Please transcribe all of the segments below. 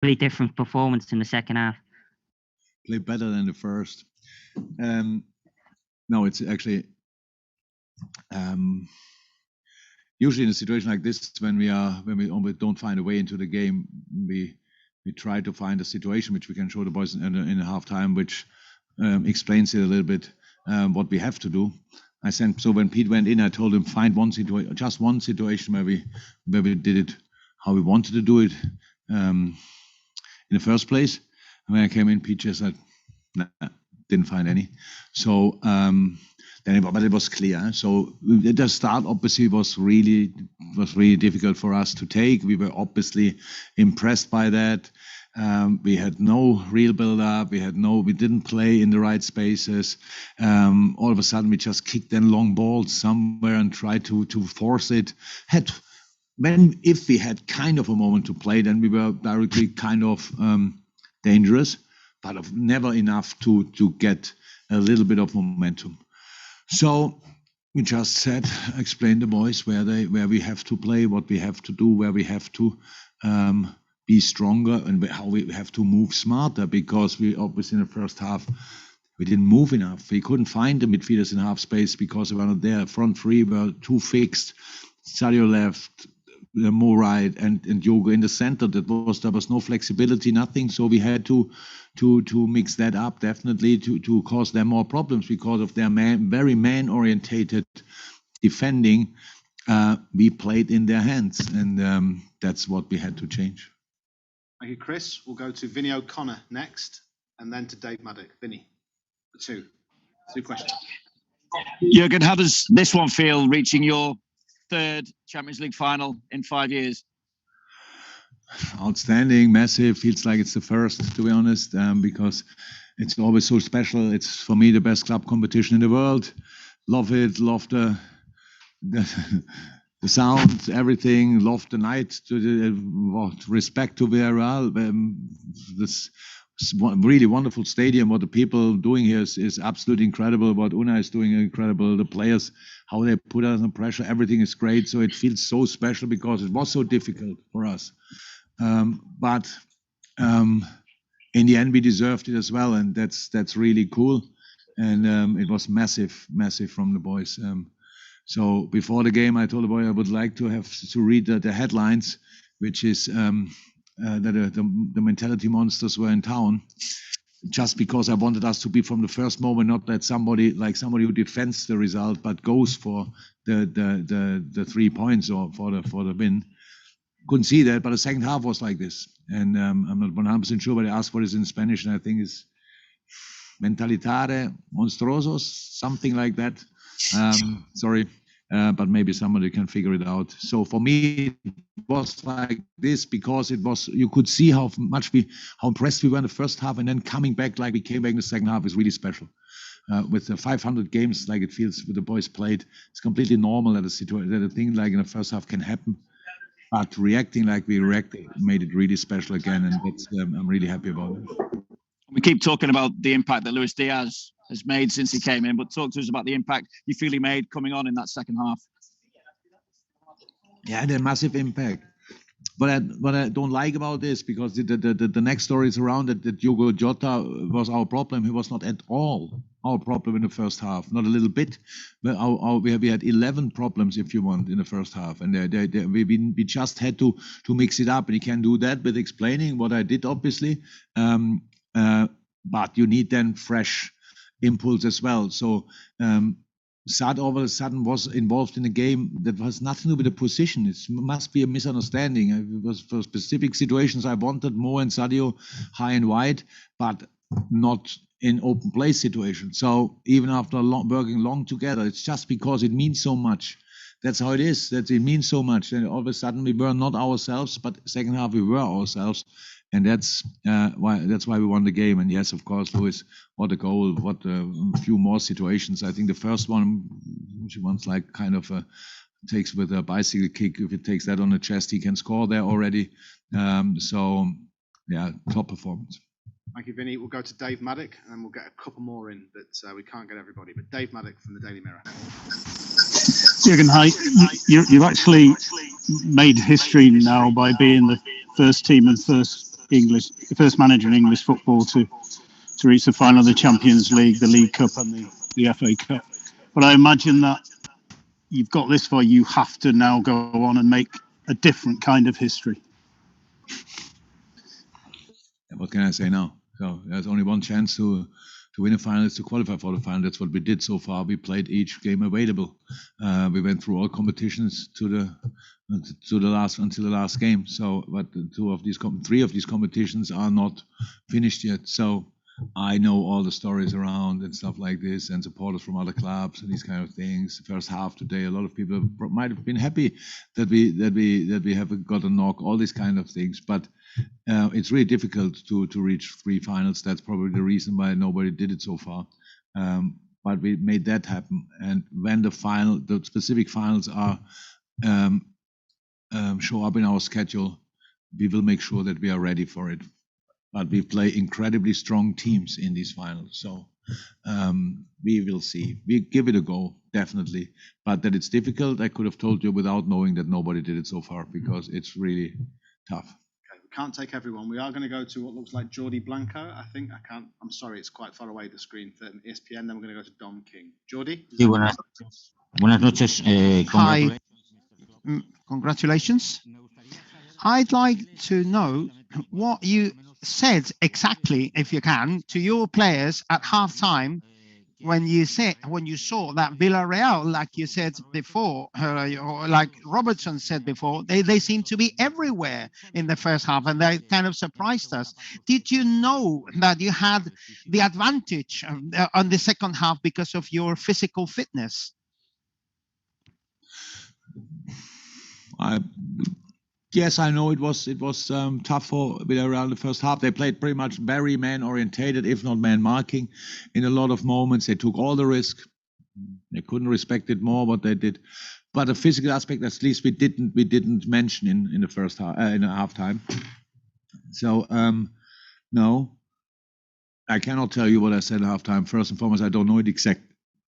completely different performance in the second half. Played better than the first. No, it's actually usually in a situation like this, when we don't find a way into the game, we try to find a situation which we can show the boys in a half time, which explains it a little bit what we have to do. So when Pete went in, I told him find just one situation where we did it how we wanted to do it in the first place. And when I came in, Pete just said, nah, didn't find any. So but it was clear. So the start obviously was really difficult for us to take. We were obviously impressed by that. We had no real build-up. We didn't play in the right spaces. All of a sudden, we just kicked in long balls somewhere and tried to force it. If we had kind of a moment to play, then we were directly kind of dangerous, but never enough to get a little bit of momentum. So we just explained the boys where we have to play, what we have to do, where we have to be stronger, and how we have to move smarter, because we obviously in the first half we didn't move enough. We couldn't find the midfielders in half space because they were not there. Front three were too fixed. Sadio left, Mo right, and Jürgen in the center. There was no flexibility, nothing. So we had to mix that up, definitely to cause them more problems because of their very man-orientated defending. We played in their hands, and that's what we had to change. Thank you, Chris. We'll go to Vinny O'Connor next, and then to Dave Maddock. Vinny, two questions. Jürgen, how does this one feel, reaching your third Champions League final in 5 years? Outstanding, massive. Feels like it's the first, to be honest, because it's always so special. It's, for me, the best club competition in the world. Love it. Love the sound, everything. Love the night. Respect to Villarreal. This really wonderful stadium. What the people doing here is absolutely incredible. What Unai is doing incredible. The players, how they put us under pressure, everything is great. So it feels so special because it was so difficult for us. But in the end, we deserved it as well, and that's really cool. And it was massive from the boys. So before the game, I told the boy I would like to have to read the headlines, which is that the mentality monsters were in town, just because I wanted us to be from the first moment, not that somebody who defends the result but goes for the 3 points or for the win. Couldn't see that, but the second half was like this, and I'm not 100% sure, but I asked what is in Spanish, and I think it's mentalitare monstruosos, something like that. Sorry, but maybe somebody can figure it out. So for me, it was like this because it was, you could see how impressed we were in the first half, and then coming back like we came back in the second half is really special. With the 500 games, like it feels with the boys played, it's completely normal that a thing like in the first half can happen. But reacting like we reacted made it really special again, and that's, I'm really happy about it. We keep talking about the impact that Luis Diaz has made since he came in, but talk to us about the impact you feel he made coming on in that second half. Yeah, the massive impact. What I don't like about this, because the next story is around that Diogo Jota was our problem. He was not at all our problem in the first half, not a little bit. But we had 11 problems, if you want, in the first half, and we just had to mix it up, and you can do that with explaining what I did, obviously. But you need then fresh impulse as well. So Sad all of a sudden was involved in a game that has nothing to do with the position. It must be a misunderstanding. It was for specific situations I wanted Mo and Sadio high and wide, but not in open play situations. So even after working long together, it's just because it means so much. That's how it is. That it means so much. And all of a sudden we were not ourselves, but second half we were ourselves. And that's why we won the game. And yes, of course, Luis, what a goal, what a few more situations. I think the first one, which one's like kind of takes with a bicycle kick. If it takes that on the chest, he can score there already. So, yeah, top performance. Thank you, Vinny. We'll go to Dave Maddock, and then we'll get a couple more in that we can't get everybody. But Dave Maddock from the Daily Mirror. Jürgen, hi. You've actually made history now by being the first team and first manager in English football to reach the final of the Champions League, the League Cup, and the FA Cup. But I imagine that you've got this far, you have to now go on and make a different kind of history. What can I say now? So there's only one chance to win a final, is to qualify for the final. That's what we did so far. We played each game available. We went through all competitions until the last game. So, but three of these competitions are not finished yet. So I know all the stories around and stuff like this, and supporters from other clubs and these kind of things. First half today, a lot of people might have been happy that we have got a knock. All these kind of things, but it's really difficult to reach 3 finals. That's probably the reason why nobody did it so far. But we made that happen. And when the specific finals are show up in our schedule, we will make sure that we are ready for it. But we play incredibly strong teams in these finals. So we will see. We give it a go, definitely. But that it's difficult, I could have told you without knowing that nobody did it so far, because it's really tough. Okay, we can't take everyone. We are going to go to what looks like Jordi Blanco. I'm sorry, it's quite far away, the screen for ESPN. Then we're going to go to Dom King. Jordi? Sí, buenas noches. Hi. Congratulations. I'd like to know what you said exactly, if you can, to your players at halftime when you saw that Villarreal, like you said before, or like Robertson said before, they seem to be everywhere in the first half, and they kind of surprised us. Did you know that you had the advantage on the second half because of your physical fitness? Yes, I know it was tough for Villarreal in the first half. They played pretty much very man-orientated, if not man-marking, in a lot of moments. They took all the risk. They couldn't respect it more, what they did. But the physical aspect, at least, we didn't mention in the first half, in the halftime. So no, I cannot tell you what I said at halftime. First and foremost, I don't know it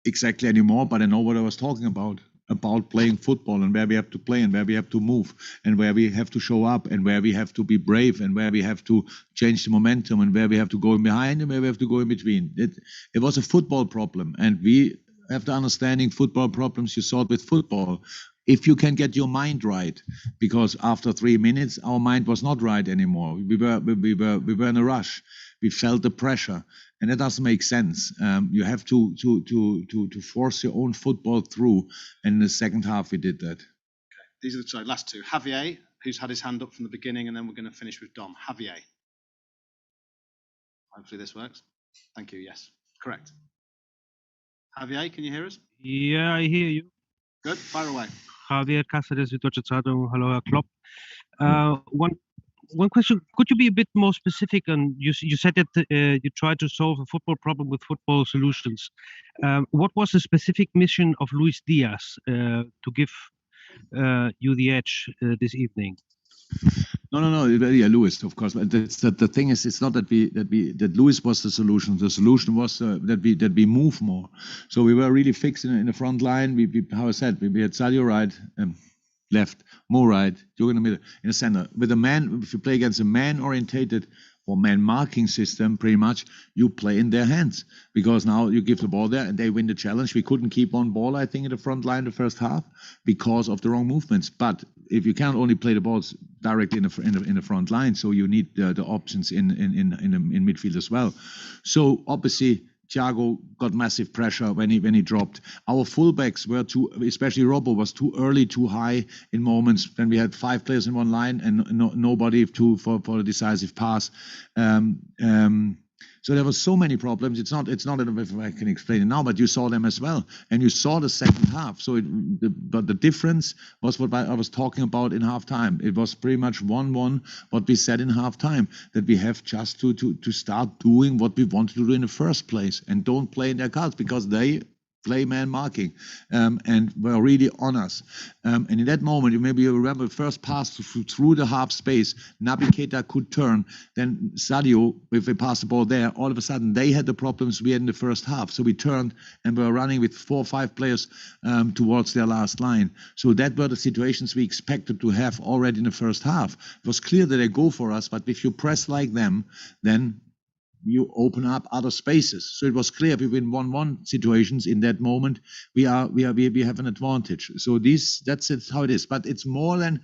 exactly anymore, but I know what I was talking about playing football, and where we have to play, and where we have to move, and where we have to show up, and where we have to be brave, and where we have to change the momentum, and where we have to go in behind, and where we have to go in between. It was a football problem, and we have the understanding football problems you solve with football. If you can get your mind right, because after 3 minutes our mind was not right anymore. We were in a rush. We felt the pressure, and that doesn't make sense. You have to force your own football through, and in the second half we did that. Okay, these are the last two. Javier, who's had his hand up from the beginning, and then we're going to finish with Dom. Javier. Hopefully this works. Thank you. Yes, correct. Javier, can you hear us? Yeah, I hear you. Good. Fire away. Javier Cáceres, Süddeutsche Zeitung. Hello, Herr Klopp. One question: could you be a bit more specific? On you said that you tried to solve a football problem with football solutions. What was the specific mission of Luis Diaz to give you the edge this evening? No. Yeah, Luis, of course. But the thing is, it's not that Luis was the solution. The solution was that we move more. So we were really fixed in the front line. How I said, we had Sadio right, left, Mo right, Jürgen in the middle, in the center. With a man, if you play against a man-orientated or man-marking system, pretty much, you play in their hands, because now you give the ball there and they win the challenge. We couldn't keep on ball, I think, in the front line the first half because of the wrong movements. But if you can't only play the balls directly in the front line, so you need the options in midfield as well. So obviously, Thiago got massive pressure when he dropped. Our fullbacks were especially Robbo was too early, too high in moments when we had 5 players in one line and nobody for a decisive pass. So there were so many problems. It's not if I can explain it now, but you saw them as well, and you saw the second half. So, but the difference was what I was talking about in halftime. It was pretty much 1-1. What we said in halftime, that we have just to start doing what we wanted to do in the first place, and don't play in their cards, because they play man marking, and were really on us. And in that moment, maybe you remember the first pass through the half space, Naby Keita could turn, then Sadio, if they passed the ball there, all of a sudden they had the problems we had in the first half. So we turned and were running with 4 or 5 players towards their last line. So that were the situations we expected to have already in the first half. It was clear that they go for us, but if you press like them, then you open up other spaces. So it was clear if we win 1-1 situations in that moment, we have an advantage. So that's it, how it is. But it's more than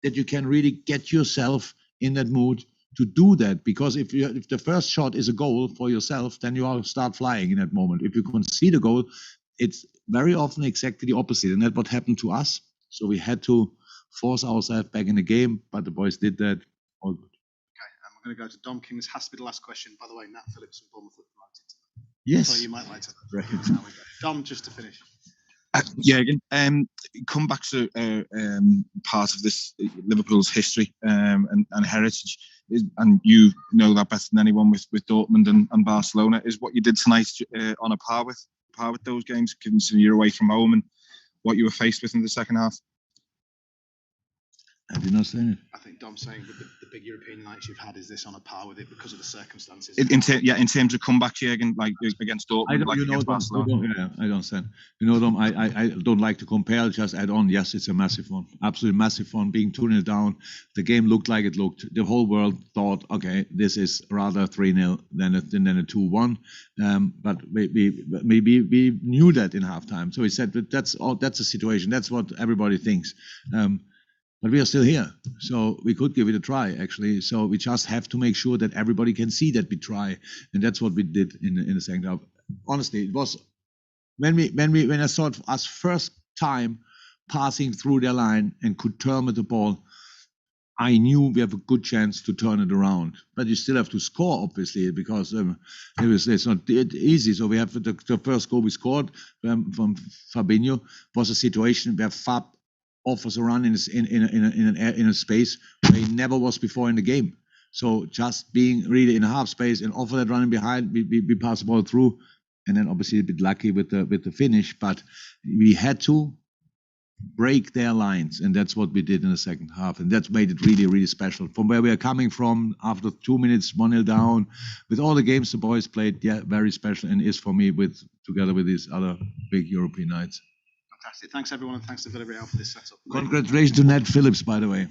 that you can really get yourself in that mood to do that. Because if the first shot is a goal for yourself, then you all start flying in that moment. If you concede a goal, it's very often exactly the opposite. And that's what happened to us. So we had to force ourselves back in the game, but the boys did that. All good. I'm going to go to Dom King. This has to be the last question. By the way, Nat Phillips and Bournemouth promoted. Yes. So you might like to. Right. Dom, just to finish. Jürgen, come back to part of this Liverpool's history and heritage, and you know that better than anyone with Dortmund and Barcelona, is what you did tonight on a par with those games, considering you're away from home and what you were faced with in the second half. I did not say it. I think Dom's saying with the big European nights you've had, is this on a par with it because of the circumstances? In terms of comebacks, Jürgen, like against Dortmund, like against Barcelona. I don't understand. Dom, I don't like to compare, just add on. Yes, it's a massive one. Absolutely massive one. Being 2-0 down, the game looked like it looked. The whole world thought, okay, this is rather 3-0 than a 2-1. But maybe we knew that in halftime. So we said, but that's a situation. That's what everybody thinks. But we are still here, so we could give it a try, actually. So we just have to make sure that everybody can see that we try, and that's what we did in the second half. Honestly, it was when I saw us first time passing through their line and could turn with the ball, I knew we have a good chance to turn it around. But you still have to score, obviously, because it's not easy. So we have the first goal we scored from Fabinho was a situation where Fab offers a run in a space where he never was before in the game. So just being really in a half space and offer that running behind, we pass the ball through, and then obviously a bit lucky with the finish. But we had to break their lines, and that's what we did in the second half, and that's made it really, really special. From where we are coming from, after 2 minutes, 1-0 down, with all the games the boys played, yeah, very special, and is for me together with these other big European nights. Fantastic. Thanks everyone, and thanks to Villarreal for this setup. Congratulations to Nat Phillips, by the way.